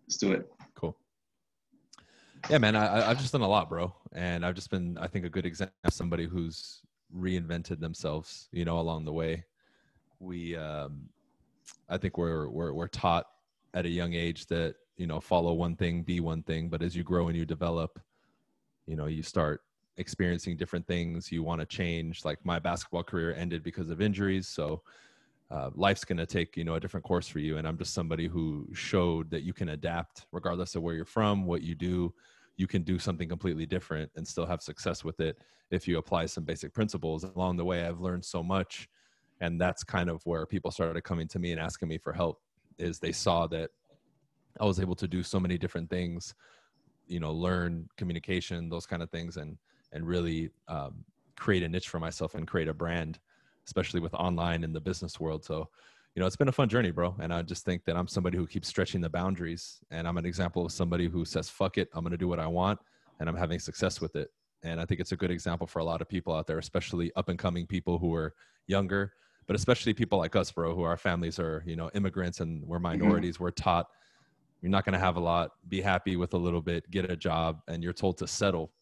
Let's do it. Cool. Yeah, man, I've just done a lot, bro. And I've just been, I think, a good example of somebody who's reinvented themselves, you know, along the way. We, I think we're taught at a young age that, you know, follow one thing, be one thing. But as you grow and you develop, you know, you start experiencing different things. You want to change. Like my basketball career ended because of injuries. So life's going to take, you know, a different course for you. And I'm just somebody who showed that you can adapt regardless of where you're from, what you do. You can do something completely different and still have success with it if you apply some basic principles. Along the way, I've learned so much. And that's kind of where people started coming to me and asking me for help, is they saw that I was able to do so many different things, you know, learn communication, those kind of things, and really create a niche for myself and create a brand, especially with online in the business world. So, you know, it's been a fun journey, bro. And I just think that I'm somebody who keeps stretching the boundaries, and I'm an example of somebody who says, fuck it, I'm going to do what I want, and I'm having success with it. And I think it's a good example for a lot of people out there, especially up and coming people who are younger, but especially people like us, bro, who our families are, you know, immigrants and we're minorities. We're taught you're not going to have a lot, be happy with a little bit, get a job, and you're told to settle,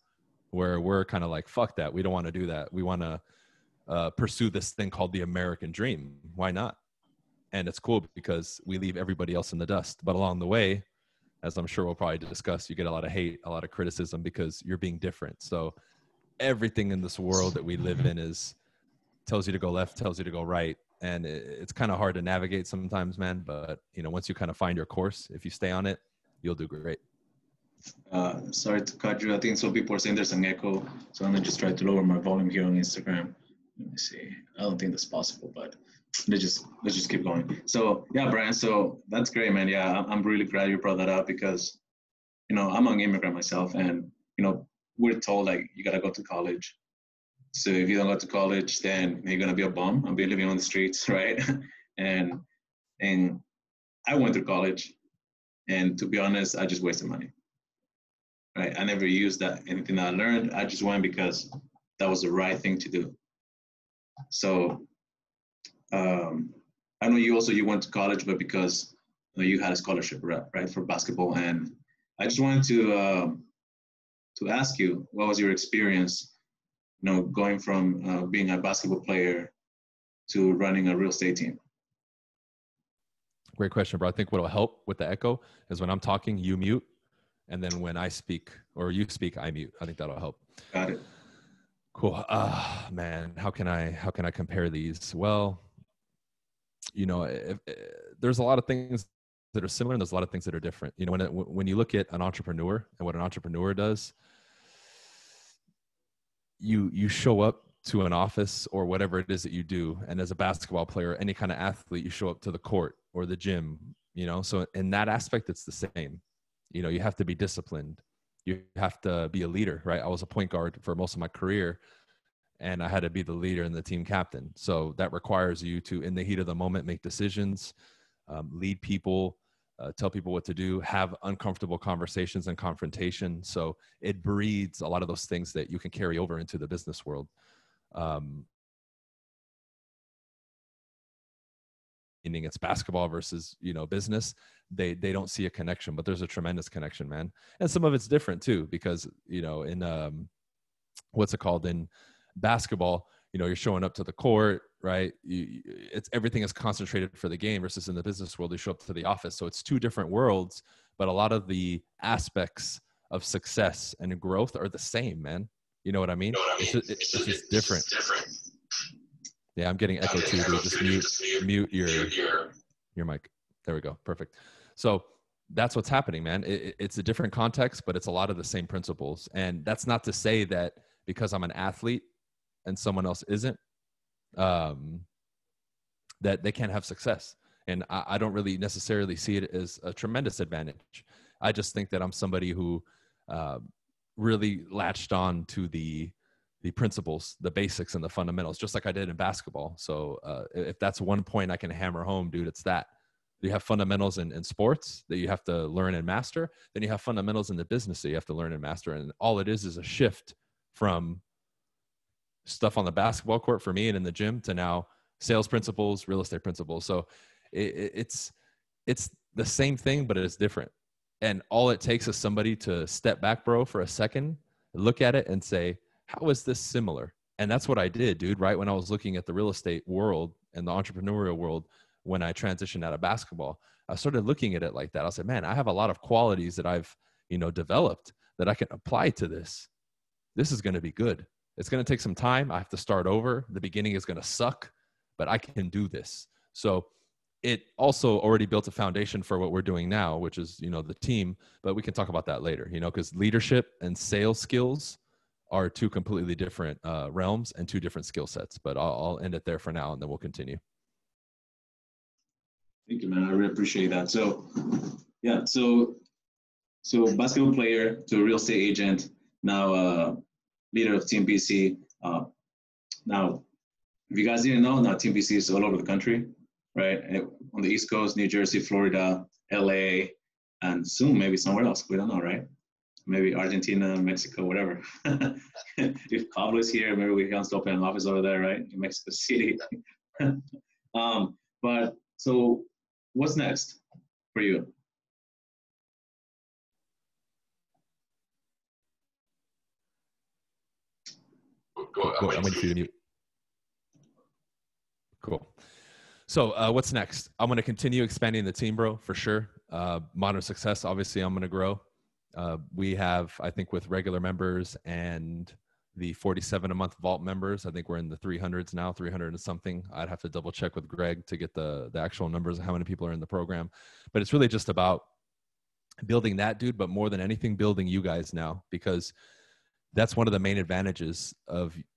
where we're kind of like, fuck that. We don't want to do that. We want to pursue this thing called the American dream. Why not? And it's cool because we leave everybody else in the dust. But along the way, as I'm sure we'll probably discuss, you get a lot of hate, a lot of criticism because you're being different. So everything in this world that we live in is tells you to go left, tells you to go right. And it's kind of hard to navigate sometimes, man. But, you know, once you kind of find your course, if you stay on it, you'll do great. Sorry to cut you. I think some people are saying there's an echo. So I'm going to just try to lower my volume here on Instagram. Let me see. I don't think that's possible, but let's just keep going. So yeah, Bryan. So that's great, man. Yeah, I'm really glad you brought that up because, you know, I'm an immigrant myself, and you know, we're told like you gotta go to college. So if you don't go to college, then you're gonna be a bum and be living on the streets, right? and and I went to college, and to be honest, I just wasted money. Right? I never used that anything that I learned. I just went because that was the right thing to do. So I know you went to college, but because you had a scholarship, right, for basketball. And I just wanted to ask you, what was your experience, you know, going from being a basketball player to running a real estate team? Great question, bro. I think what'll help with the echo is when I'm talking, you mute. And then when I speak or you speak, I mute. I think that'll help. Got it. Cool. Man, how can I compare these? Well, you know, there's a lot of things that are similar and there's a lot of things that are different. You know, when you look at an entrepreneur and what an entrepreneur does, you show up to an office or whatever it is that you do. And as a basketball player, any kind of athlete, you show up to the court or the gym, you know? So in that aspect, it's the same. You know, you have to be disciplined. You have to be a leader, right? I was a point guard for most of my career and I had to be the leader and the team captain. So that requires you to, in the heat of the moment, make decisions, lead people, tell people what to do, have uncomfortable conversations and confrontation. So it breeds a lot of those things that you can carry over into the business world. Meaning it's basketball versus, you know, business. They don't see a connection, but there's a tremendous connection, man. And some of it's different too, because, you know, in what's it called, in basketball, you know, you're showing up to the court, right? It's everything is concentrated for the game versus in the business world, you show up to the office. So it's two different worlds, but a lot of the aspects of success and growth are the same, man. You know what I mean? It's just different. Yeah, I'm getting echo too, dude. Just mute your mic. There we go. Perfect. So that's what's happening, man. It's a different context, but it's a lot of the same principles. And that's not to say that because I'm an athlete and someone else isn't, that they can't have success. And I don't really necessarily see it as a tremendous advantage. I just think that I'm somebody who really latched on to the principles, the basics and the fundamentals, just like I did in basketball. So if that's one point I can hammer home, dude, it's that. You have fundamentals in sports that you have to learn and master. Then you have fundamentals in the business that you have to learn and master. And all it is a shift from stuff on the basketball court for me and in the gym to now sales principles, real estate principles. So it's the same thing, but it is different. And all it takes is somebody to step back, bro, for a second, look at it and say, how is this similar? And that's what I did, dude, right? When I was looking at the real estate world and the entrepreneurial world, when I transitioned out of basketball, I started looking at it like that. I said, man, I have a lot of qualities that I've, developed that I can apply to this. This is going to be good. It's going to take some time. I have to start over. The beginning is going to suck, but I can do this. So it also already built a foundation for what we're doing now, which is, the team, but we can talk about that later, because leadership and sales skills are two completely different realms and two different skill sets, but I'll end it there for now and then we'll continue. Thank you, man. I really appreciate that. So, yeah, so basketball player to real estate agent, now leader of Team BC. Now, if you guys didn't know, now Team BC is all over the country, right? On the East Coast, New Jersey, Florida, LA, and soon maybe somewhere else. We don't know, right? Maybe Argentina, Mexico, whatever. If Pablo is here, maybe we can open an office over there, right? In Mexico City. But so what's next for you? I'm waiting for you to mute. Cool. So what's next? I'm going to continue expanding the team, bro, for sure. Modern Success, obviously, I'm going to grow. We have, I think, with regular members and the 47 a month vault members, I think we're in the 300s now, 300 and something. I'd have to double check with Greg to get the actual numbers of how many people are in the program. But it's really just about building that, dude, but more than anything, building you guys now, because that's one of the main advantages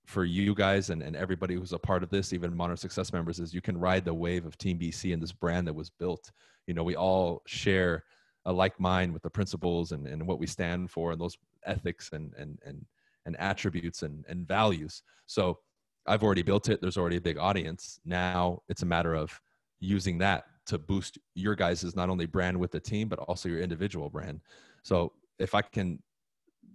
for you guys and everybody who's a part of this, even Modern Success members, is you can ride the wave of Team BC and this brand that was built. We all share a like mind with the principles and what we stand for and those ethics and attributes and values. So I've already built it. There's already a big audience. Now it's a matter of using that to boost your guys' not only brand with the team, but also your individual brand. So if I can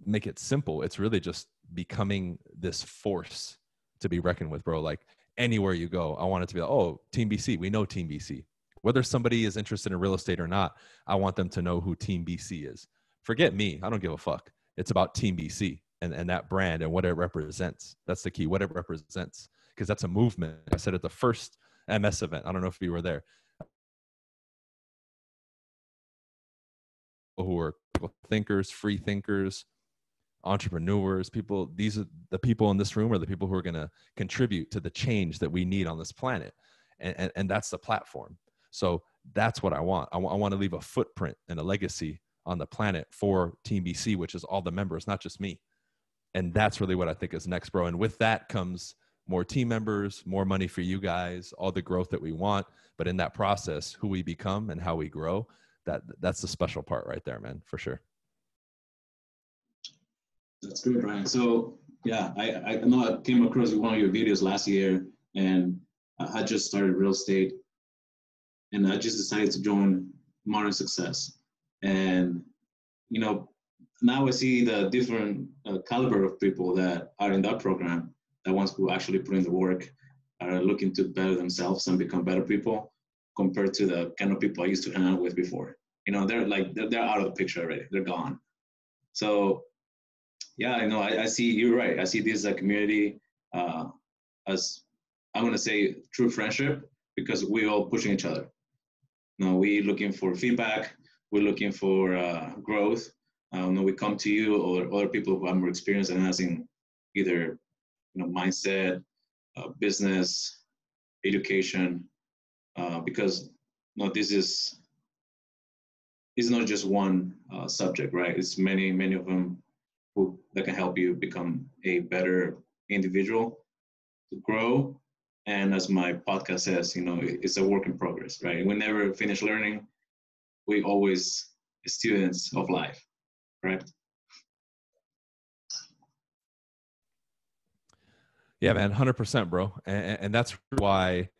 make it simple, it's really just becoming this force to be reckoned with, bro. Like anywhere you go, I want it to be like, oh, Team BC, we know Team BC. Whether somebody is interested in real estate or not, I want them to know who Team BC is. Forget me. I don't give a fuck. It's about Team BC and that brand and what it represents. That's the key, what it represents, because that's a movement. I said at the first MS event, I don't know if you were there, who are thinkers, free thinkers, entrepreneurs, people. These are the people in this room are the people who are going to contribute to the change that we need on this planet. And that's the platform. So that's what I want. I want to leave a footprint and a legacy on the planet for Team BC, which is all the members, not just me. And that's really what I think is next, bro. And with that comes more team members, more money for you guys, all the growth that we want. But in that process, who we become and how we grow, that's the special part right there, man, for sure. That's good, Bryan. So yeah, I know I came across one of your videos last year, and I had just started real estate, and I just decided to join Modern Success. And now I see the different caliber of people that are in that program, the ones who actually put in the work, are looking to better themselves and become better people, compared to the kind of people I used to hang out with before. They're out of the picture already. They're gone. So yeah, I see, you're right. I see this as a community, as I'm going to say true friendship, because we're all pushing each other. We're looking for feedback. We're looking for growth. We come to you or other people who have more experience than us in either mindset, business, education, because this is not just one subject, right? It's many of them that can help you become a better individual, to grow. And as my podcast says, it's a work in progress, right? We never finish learning. We always students of life, correct? Yeah, man, 100%, bro. And that's why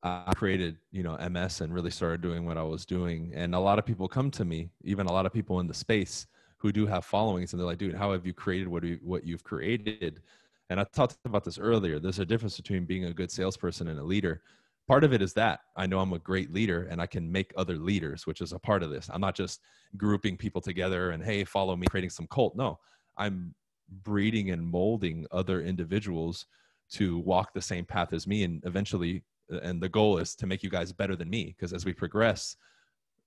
I created, MS and really started doing what I was doing. And a lot of people come to me, even a lot of people in the space who do have followings, and they're like, dude, how have you created what you've created? And I talked about this earlier. There's a difference between being a good salesperson and a leader. part of it is that I know I'm a great leader and I can make other leaders, which is a part of this. I'm not just grouping people together and, hey, follow me, creating some cult. No, I'm breeding and molding other individuals to walk the same path as me. And eventually, and the goal is to make you guys better than me. Because as we progress,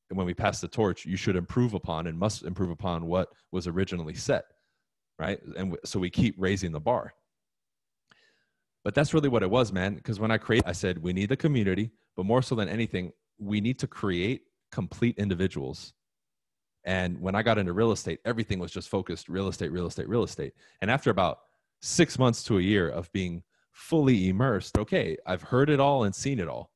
and when we pass the torch, you should improve upon and must improve upon what was originally set, right? And so we keep raising the bar. But that's really what it was, man. Because when I said, we need the community, but more so than anything, we need to create complete individuals. And when I got into real estate, everything was just focused real estate, real estate, real estate. And after about 6 months to a year of being fully immersed, okay, I've heard it all and seen it all,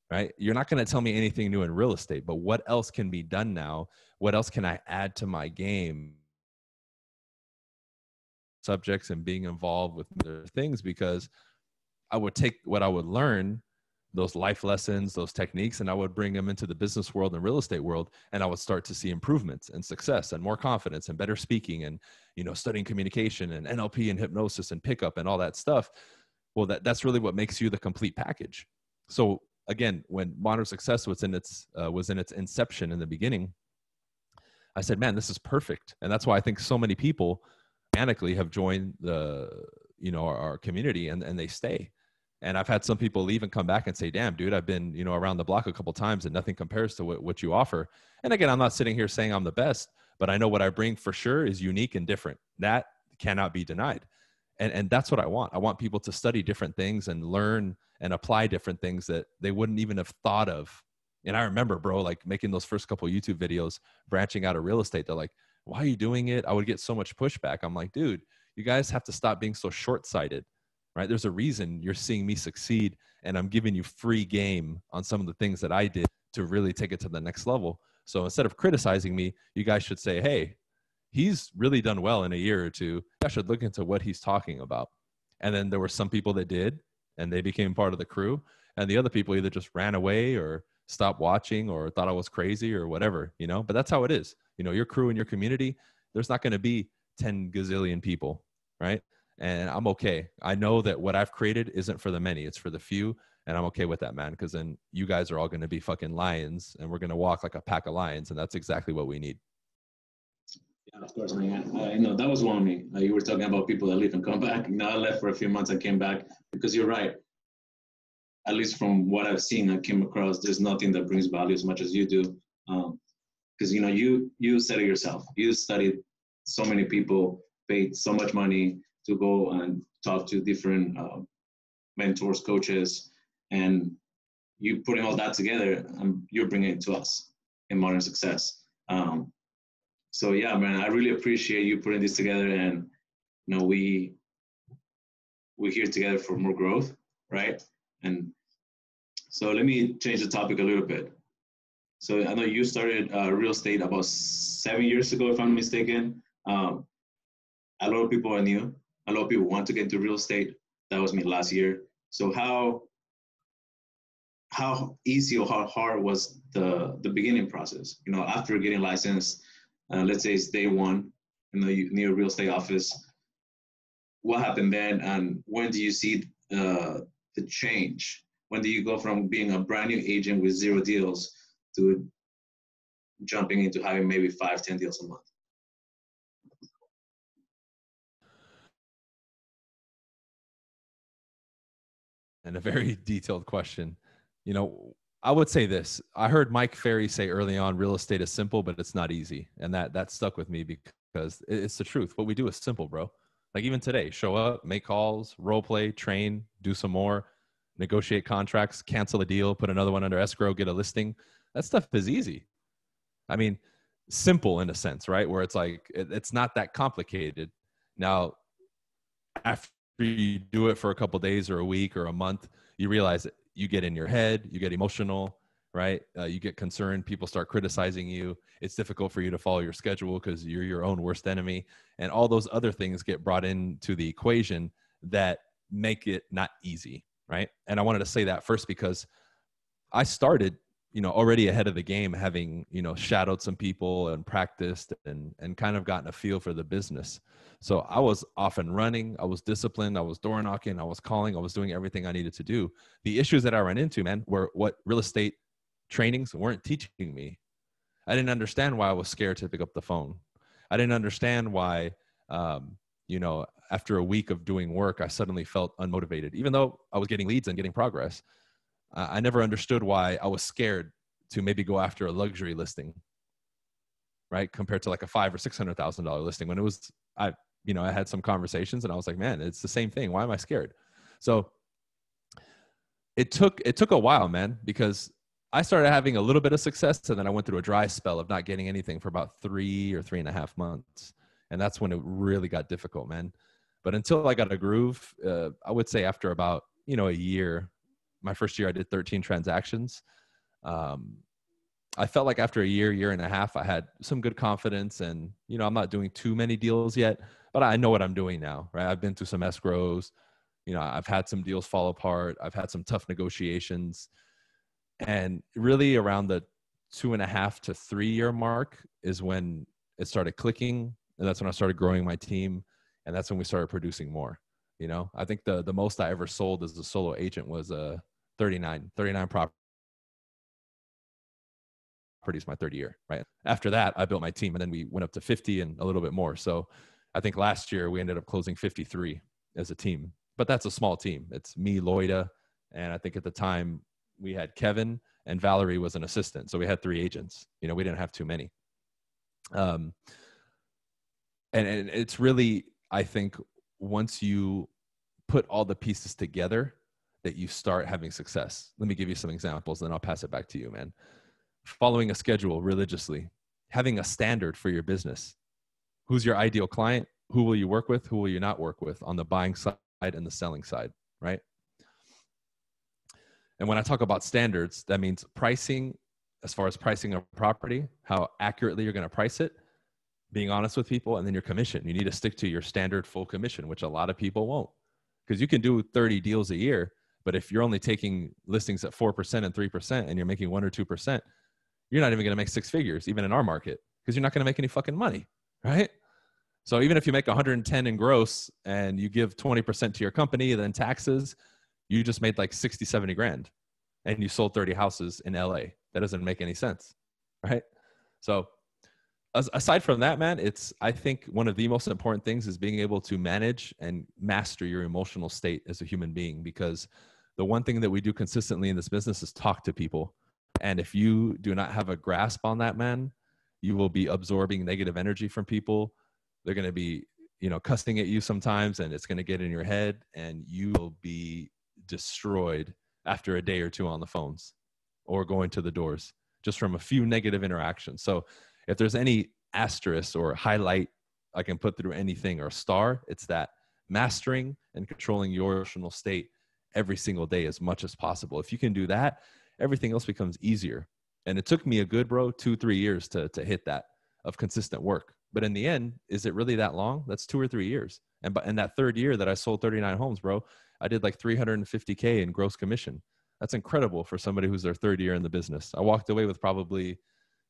right? You're not going to tell me anything new in real estate, but what else can be done now? What else can I add to my game? Subjects and being involved with other things, because I would take what I would learn, those life lessons, those techniques, and I would bring them into the business world and real estate world. And I would start to see improvements and success and more confidence and better speaking and, studying communication and NLP and hypnosis and pickup and all that stuff. Well, that's really what makes you the complete package. So again, when Modern Success was in its inception in the beginning, I said, man, this is perfect. And that's why I think so many people organically have joined our community and they stay. And I've had some people leave and come back and say, damn, dude, I've been, around the block a couple of times and nothing compares to what you offer. And again, I'm not sitting here saying I'm the best, but I know what I bring for sure is unique and different. That cannot be denied. And that's what I want. I want people to study different things and learn and apply different things that they wouldn't even have thought of. And I remember, bro, like making those first couple YouTube videos, branching out of real estate. They're like, why are you doing it? I would get so much pushback. I'm like, dude, you guys have to stop being so short-sighted, right? There's a reason you're seeing me succeed, and I'm giving you free game on some of the things that I did to really take it to the next level. So instead of criticizing me, you guys should say, hey, he's really done well in a year or two. I should look into what he's talking about. And then there were some people that did, and they became part of the crew. And the other people either just ran away or stopped watching or thought I was crazy or whatever, but that's how it is. Your crew and your community, there's not going to be 10 gazillion people, right? And I'm okay. I know that what I've created isn't for the many, it's for the few. And I'm okay with that, man, because then you guys are all going to be fucking lions and we're going to walk like a pack of lions. And that's exactly what we need. Yeah, of course, man. I know that was one of me. You were talking about people that leave and come back. I left for a few months and came back because you're right. At least from what I've seen, I came across, there's nothing that brings value as much as you do. Because, you said it yourself. You studied so many people, paid so much money to go and talk to different mentors, coaches, and you putting all that together, you're bringing it to us in Modern Success. So yeah, man, I really appreciate you putting this together, and we're here together for more growth, right? And so let me change the topic a little bit. So I know you started real estate about 7 years ago, if I'm not mistaken. A lot of people are new. A lot of people want to get into real estate. That was me last year. So how easy or how hard was the beginning process? After getting licensed, let's say it's day one, near a real estate office. What happened then, and when do you see the change? When do you go from being a brand new agent with 0 deals to jumping into having maybe 5-10 deals a month? And a very detailed question. I would say this. I heard Mike Ferry say early on, real estate is simple, but it's not easy. And that stuck with me because it's the truth. What we do is simple, bro. Like even today, show up, make calls, role play, train, do some more, negotiate contracts, cancel a deal, put another one under escrow, get a listing. That stuff is easy. I mean, simple in a sense, right? Where it's like, it's not that complicated. Now, after you do it for a couple of days or a week or a month, you realize that you get in your head, you get emotional, right? You get concerned. People start criticizing you. It's difficult for you to follow your schedule because you're your own worst enemy. And all those other things get brought into the equation that make it not easy, right? And I wanted to say that first because I started, already ahead of the game, having, shadowed some people and practiced and kind of gotten a feel for the business. So I was off and running. I was disciplined. I was door knocking. I was calling. I was doing everything I needed to do. The issues that I ran into, man, were what real estate trainings weren't teaching me. I didn't understand why I was scared to pick up the phone. I didn't understand why, after a week of doing work, I suddenly felt unmotivated, even though I was getting leads and getting progress. I never understood why I was scared to maybe go after a luxury listing, right? Compared to like a $500,000 or $600,000 listing. When it was, I had some conversations and I was like, man, it's the same thing. Why am I scared? So it took a while, man, because I started having a little bit of success, and then I went through a dry spell of not getting anything for about 3 or 3.5 months. And that's when it really got difficult, man. But until I got a groove, I would say after about, a year, my first year, I did 13 transactions. I felt like after a year and a half, I had some good confidence, and, I'm not doing too many deals yet, but I know what I'm doing now, right? I've been through some escrows, I've had some deals fall apart. I've had some tough negotiations, and really around the 2.5 to 3 year mark is when it started clicking. And that's when I started growing my team. And that's when we started producing more. I think the most I ever sold as a solo agent was 39 properties my third year, right? After that, I built my team, and then we went up to 50 and a little bit more. So I think last year we ended up closing 53 as a team, but that's a small team. It's me, Loida, and I think at the time we had Kevin, and Valerie was an assistant. So we had 3 agents. We didn't have too many. And it's really, I think, once you put all the pieces together that you start having success. Let me give you some examples, then I'll pass it back to you, man. Following a schedule religiously, having a standard for your business. Who's your ideal client? Who will you work with? Who will you not work with on the buying side and the selling side, right? And when I talk about standards, that means pricing, as far as pricing a property, how accurately you're going to price it, being honest with people, and then your commission. You need to stick to your standard full commission, which a lot of people won't. Because you can do 30 deals a year, but if you're only taking listings at 4% and 3% and you're making 1 or 2%, you're not even going to make 6 figures, even in our market, because you're not going to make any fucking money, right? So even if you make 110 in gross and you give 20% to your company, then taxes, you just made like 60, 70 grand and you sold 30 houses in LA. That doesn't make any sense, right? So aside from that, man, I think one of the most important things is being able to manage and master your emotional state as a human being, because the one thing that we do consistently in this business is talk to people. And if you do not have a grasp on that, man, you will be absorbing negative energy from people. They're going to be, cussing at you sometimes, and it's going to get in your head, and you will be destroyed after a day or two on the phones or going to the doors just from a few negative interactions. So if there's any asterisk or highlight I can put through anything or star, it's that mastering and controlling your emotional state every single day as much as possible. If you can do that, everything else becomes easier. And it took me a good, 2-3 years to hit that of consistent work. But in the end, is it really that long? That's 2 or 3 years. And in that third year that I sold 39 homes, bro, I did like $350K in gross commission. That's incredible for somebody who's their third year in the business. I walked away with probably,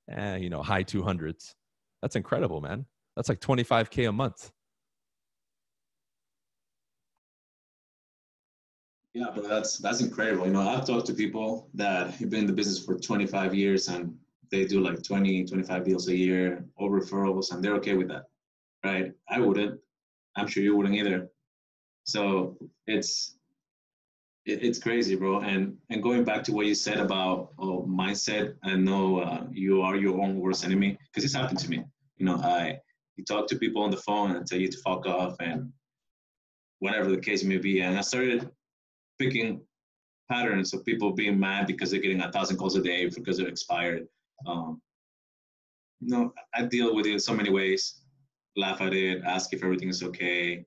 high 200s. That's incredible, man. That's like $25K a month. Yeah, but that's incredible. I've talked to people that have been in the business for 25 years and they do like 20, 25 deals a year, or referrals, and they're okay with that, right? I wouldn't. I'm sure you wouldn't either. So it's crazy, bro. And going back to what you said about mindset, I know you are your own worst enemy, because it's happened to me. You talk to people on the phone and tell you to fuck off and whatever the case may be, and I started picking patterns of people being mad because they're getting 1,000 calls a day because they're expired. I deal with it in so many ways. Laugh at it, ask if everything is okay.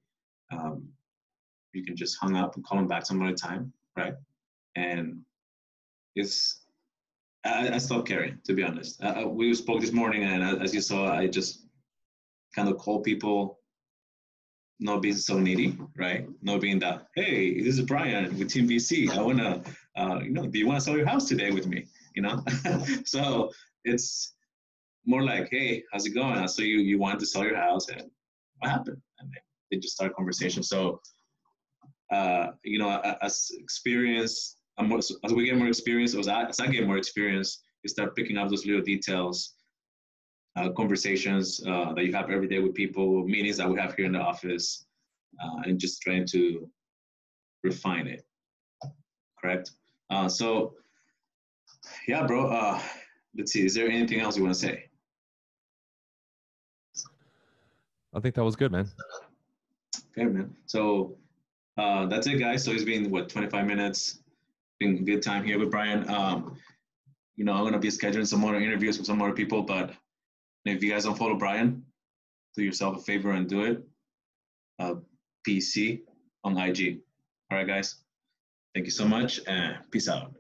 You can just hang up and call them back some other time, right? And I stopped caring, to be honest. We spoke this morning, and as you saw, I just kind of call people, not being so needy, right? Not being that, hey, this is Bryan with Team BC. I wanna, do you want to sell your house today with me? you know. So it's more like, hey, how's it going? So you wanted to sell your house, and what happened? And they just start a conversation. So you know, as experience, as we get more experience, as I get more experience, you start picking up those little details, conversations that you have every day with people, meetings that we have here in the office, and just trying to refine it. Correct. So yeah, bro. Let's see. Is there anything else you want to say? I think that was good, man. Okay, man. So that's it, guys. So it's been what 25 minutes. Been a good time here with Bryan. You know, I'm gonna be scheduling some more interviews with some more people, but if you guys don't follow Bryan, do yourself a favor and do it. PC on IG. All right, guys. Thank you so much, and peace out.